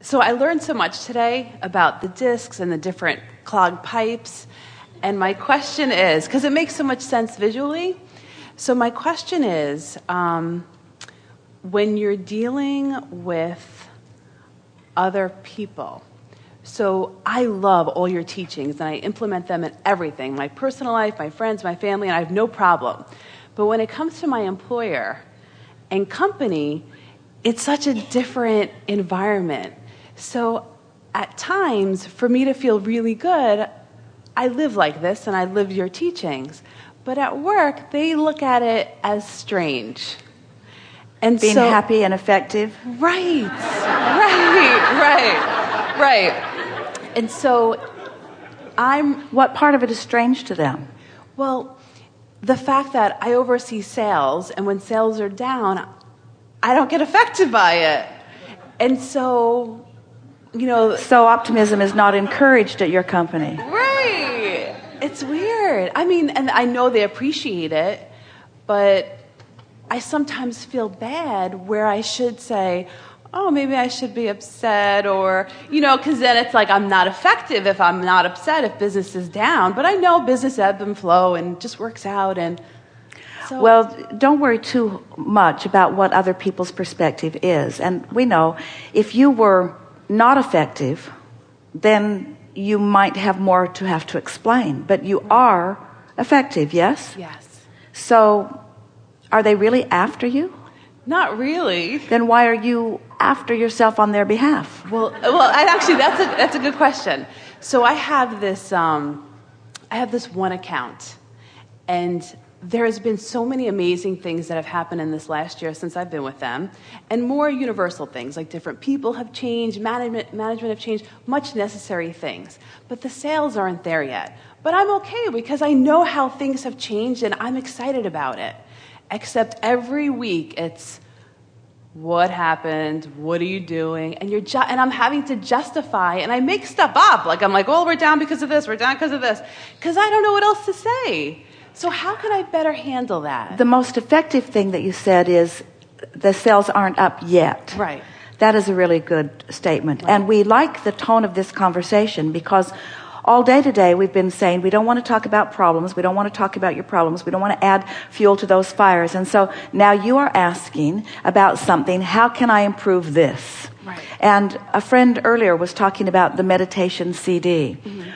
So I learned so much today about the discs and the different clogged pipes. And my question is, because it makes so much sense visually, so my question is, when you're dealing with other people, so I love all your teachings, and I implement them in everything, my personal life, my friends, my family, and I have no problem. But when it comes to my employer and company, it's such a different environment. So at times, for me to feel really good, I live like this, and I live your teachings. But at work, they look at it as strange. And being happy and effective? Right. And so What part of it is strange to them? Well, the fact that I oversee sales, and when sales are down, I don't get affected by it. And so, So optimism is not encouraged at your company. Right. It's weird. I mean, and I know they appreciate it, but I sometimes feel bad where I should say, oh, maybe I should be upset, or, because then it's like I'm not effective if I'm not upset if business is down. But I know business ebb and flow and just works out. And so, well, don't worry too much about what other people's perspective is. And we know if you were not effective, then you might have more to have to explain. But you are effective, yes? Yes. So are they really after you? Not really. Then why are you after yourself on their behalf? Well, actually, that's a good question. So I have this one account, and there has been so many amazing things that have happened in this last year since I've been with them, and more universal things like different people have changed, management have changed, much necessary things. But the sales aren't there yet. But I'm okay because I know how things have changed, and I'm excited about it. Except every week it's, what happened? What are you doing? And and I'm having to justify, and I make stuff up. I'm like, well, we're down because of this. We're down because of this. Because I don't know what else to say. So how can I better handle that? The most effective thing that you said is the sales aren't up yet. Right. That is a really good statement. Right. And we like the tone of this conversation because all day today we've been saying we don't want to talk about problems. We don't want to talk about your problems. We don't want to add fuel to those fires. And so now you are asking about something. How can I improve this? Right. And a friend earlier was talking about the meditation CD,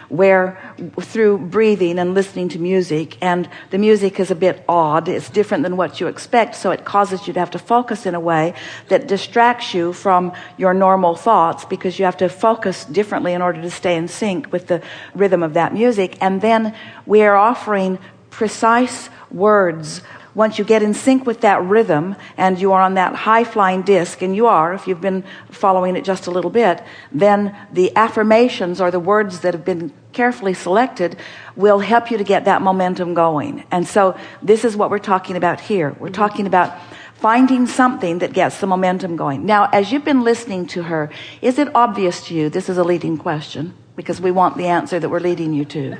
where through breathing and listening to music, and the music is a bit odd. It's different than what you expect, so it causes you to have to focus in a way that distracts you from your normal thoughts because you have to focus differently in order to stay in sync with the rhythm of that music. And then we are offering precise words. Once you get in sync with that rhythm and you are on that high-flying disc, and you are, if you've been following it just a little bit, then the affirmations or the words that have been carefully selected will help you to get that momentum going. And so this is what we're talking about here. We're talking about finding something that gets the momentum going. Now, as you've been listening to her, is it obvious to you, this is a leading question, because we want the answer that we're leading you to.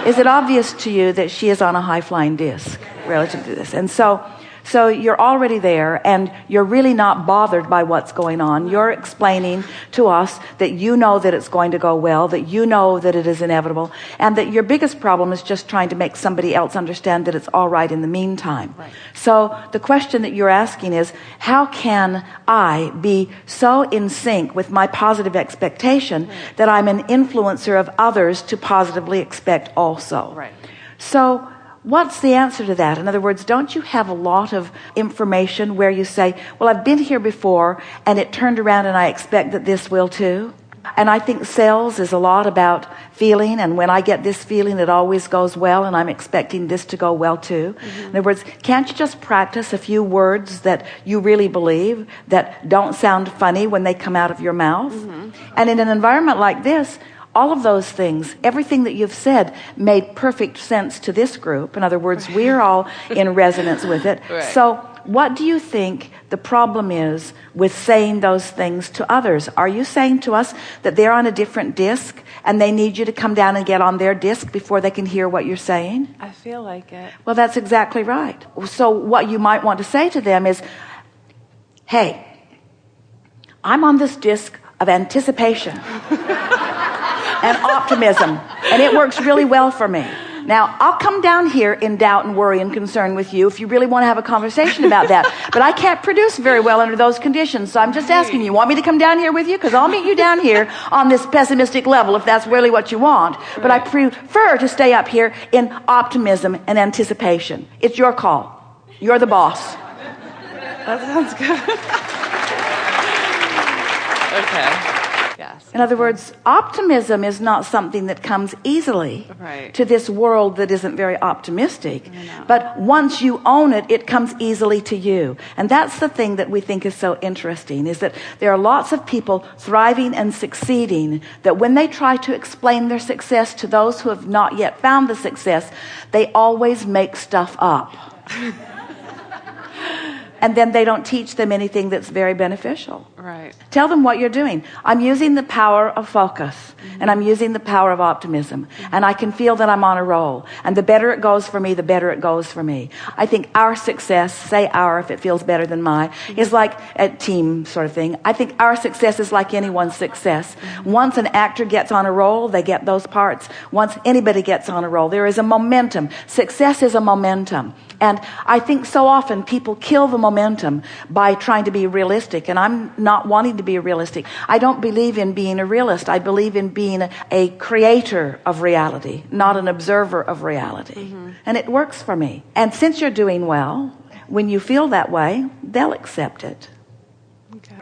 Is it obvious to you that she is on a high-flying disc relative to this? And so you're already there, and you're really not bothered by what's going on. You're explaining to us that you know that it's going to go well, that you know that it is inevitable, and that your biggest problem is just trying to make somebody else understand that it's all right in the meantime. Right. So the question that you're asking is, how can I be so in sync with my positive expectation that I'm an influencer of others to positively expect also? Right. So what's the answer to that? In other words, don't you have a lot of information where you say, well, I've been here before and it turned around and I expect that this will too? And I think sales is a lot about feeling, and when I get this feeling, it always goes well, and I'm expecting this to go well too. In other words, can't you just practice a few words that you really believe that don't sound funny when they come out of your mouth? And in an environment like this, all of those things, everything that you've said made perfect sense to this group. In other words, we're all in resonance with it. Right. So what do you think the problem is with saying those things to others? Are you saying to us that they're on a different disc and they need you to come down and get on their disc before they can hear what you're saying? I feel like it. Well, that's exactly right. So what you might want to say to them is, hey, I'm on this disc of anticipation and optimism, and it works really well for me. Now, I'll come down here in doubt and worry and concern with you if you really want to have a conversation about that. But I can't produce very well under those conditions. So I'm just asking you, want me to come down here with you? Because I'll meet you down here on this pessimistic level if that's really what you want. But I prefer to stay up here in optimism and anticipation. It's your call. You're the boss. That sounds good. Okay. Yes. In other words, optimism is not something that comes easily to this world that isn't very optimistic. But once you own it, it comes easily to you. And that's the thing that we think is so interesting, is that there are lots of people thriving and succeeding that when they try to explain their success to those who have not yet found the success, they always make stuff up. And then they don't teach them anything that's very beneficial. Right. Tell them what you're doing. I'm using the power of focus, and I'm using the power of optimism, and I can feel that I'm on a roll. And the better it goes for me, the better it goes for me. I think our success, say our if it feels better than mine, is like a team sort of thing. I think our success is like anyone's success. Once an actor gets on a roll, they get those parts. Once anybody gets on a roll, there is a momentum. Success is a momentum. And I think so often people kill the momentum by trying to be realistic. And I'm not wanting to be realistic. I don't believe in being a realist. I believe in being a creator of reality, not an observer of reality. And it works for me. And since you're doing well, when you feel that way, they'll accept it.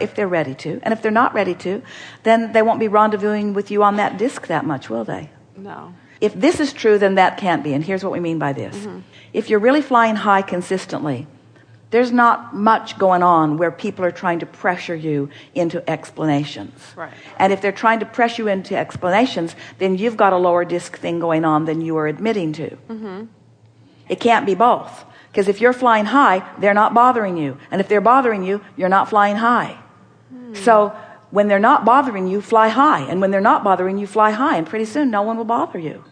If they're ready to. And if they're not ready to, then they won't be rendezvousing with you on that disc that much, will they? No. If this is true, then that can't be. And here's what we mean by this. If you're really flying high consistently, there's not much going on where people are trying to pressure you into explanations. Right. And if they're trying to press you into explanations, then you've got a lower disc thing going on than you are admitting to. It can't be both. Because if you're flying high, they're not bothering you. And if they're bothering you, you're not flying high. So when they're not bothering you, fly high. And when they're not bothering you, fly high. And pretty soon, no one will bother you.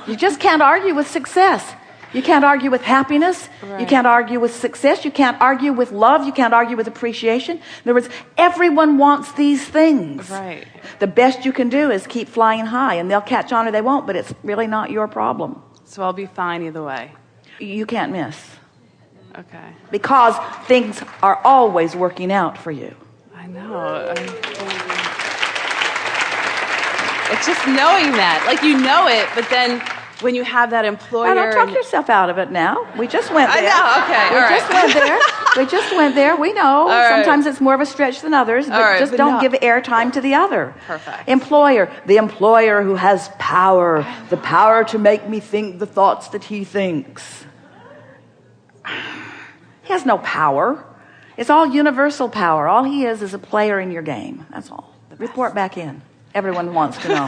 You just can't argue with success. You can't argue with happiness. You can't argue with success. You can't argue with love. You can't argue with appreciation. In other words, everyone wants these things. Right. The best you can do is keep flying high, and they'll catch on or they won't, but it's really not your problem. So I'll be fine either way. You can't miss. Okay. Because things are always working out for you. I know. It's just knowing that. Like, you know it, but then when you have that employer... Now, don't talk yourself out of it now. We just went there. I know, okay. We just went there. We know. Sometimes it's more of a stretch than others, but just don't give airtime to the other. Perfect. Employer. The employer who has power. The power to make me think the thoughts that he thinks. He has no power. It's all universal power. All he is a player in your game. That's all. Report back in. Everyone wants to know.